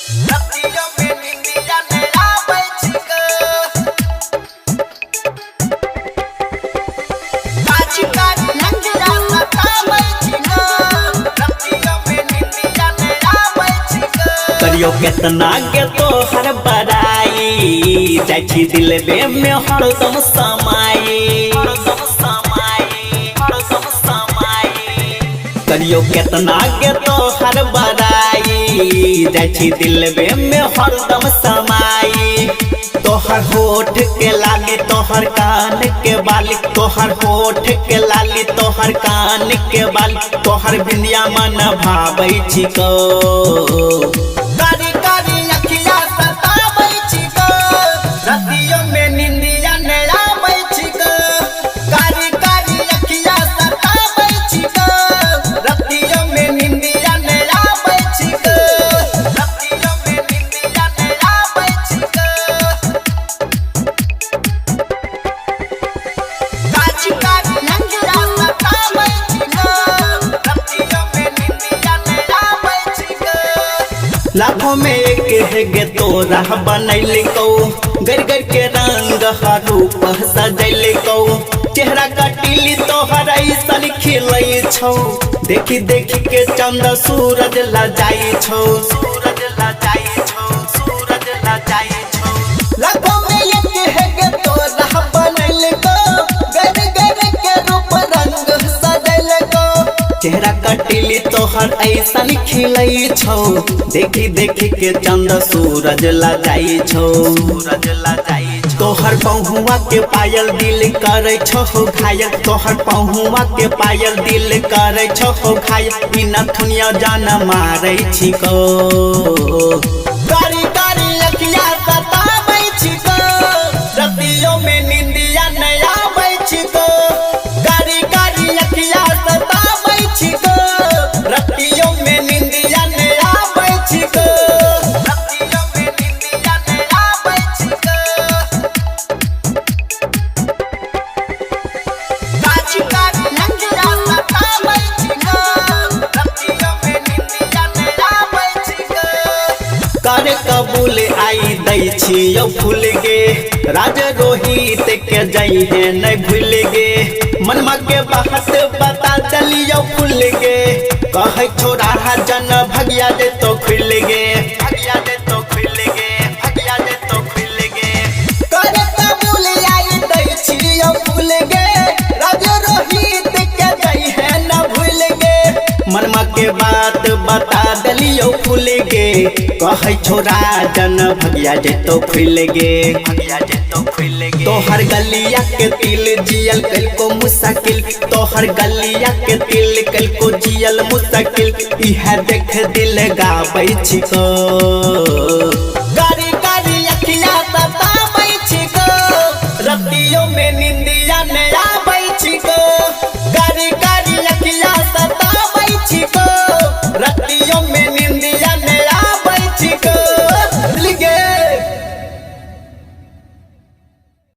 रतियों में निंदिया नहीं आवे छिको काची काची नंदिया सतावे छिको रतियों में निंदिया नहीं आवे छिको करियो केतना के तो हर बड़ाई जाय छी दिलबे में हरदम समाई करियो केतना के तो हर बड़ाई जाय छी दिलबे में हरदम समाई तोहर होठ के लाली तोहर कान के बाली तोहर होठ के लाली तोहर कान के बाली तोहर बिंदिया मन भाबै छिको कारी कारी अखिया सताबै छिको रतियों में निंदिया नहीं आबै छिको कारी कारी अखिया सताबै छिको रतियों में निंदिया नहीं आबै छिको रतियों में निंदिया नहीं आबै छिको काची काची नंदिया सताबै छिको रतियों में निंदिया नहीं आबै छिको लाखों में एक है गे तोरा बनैले कौ गर गर के रंग रूप सजैले कौ चेहरा कटिली तोहर ऐसन खिलै छौ देखी देखी के चंद सूरज ला जाई छौ सूरज ला जाई छौ सूरज ला जाई छौ लाखों में एक है गे तोरा बनैले कौ गर गर के रूप रंग सजैले कौ चेहरा कटिली तोहर ऐसन खिलै छौ देखी देखी के चंद सूरज ला जाई छौ सूरज ला जाई छौ तोहर पहुआ के पायल दिल करे छौ घायल तोहर पहुआ के पायल दिल करे छौ घायल बिना दुनिया जान मारै छिको कारी कारी अखिया सताबै छिको रतियों में निंदिया नहीं आबै छिको कारी कारी अखिया सताबै छिको रतियों में निंदिया नहीं आबै छिको रतियों में निंदिया नहीं आबै छिको काची काची नंदिया सताबै छिको रतियों में निंदिया नहीं आबै छिको करे कबूल आई दै छियो फूल गे राज रोहित के जई है नहीं भूल गे मनमा के बात बता चलियो फूल गे कहे छोड़ा जन भगिया दे तो खुल गे भगिया दे तो खुल गे भगिया दे तो खुल गे करे कबूल आई दै छियो फूल गे राज रोहित के जई है न भूल गे मनमा के बात बता दलियो फूल गे कहे छोड़ा जन भगिया दे तो खुल गे भगिया दे तो खुल गे तोहर गलिया के तिल जियल कल को मुश्किल तोहर गलिया के तिल कल को जियल मुश्किल इह देख दिल गाबै छिको।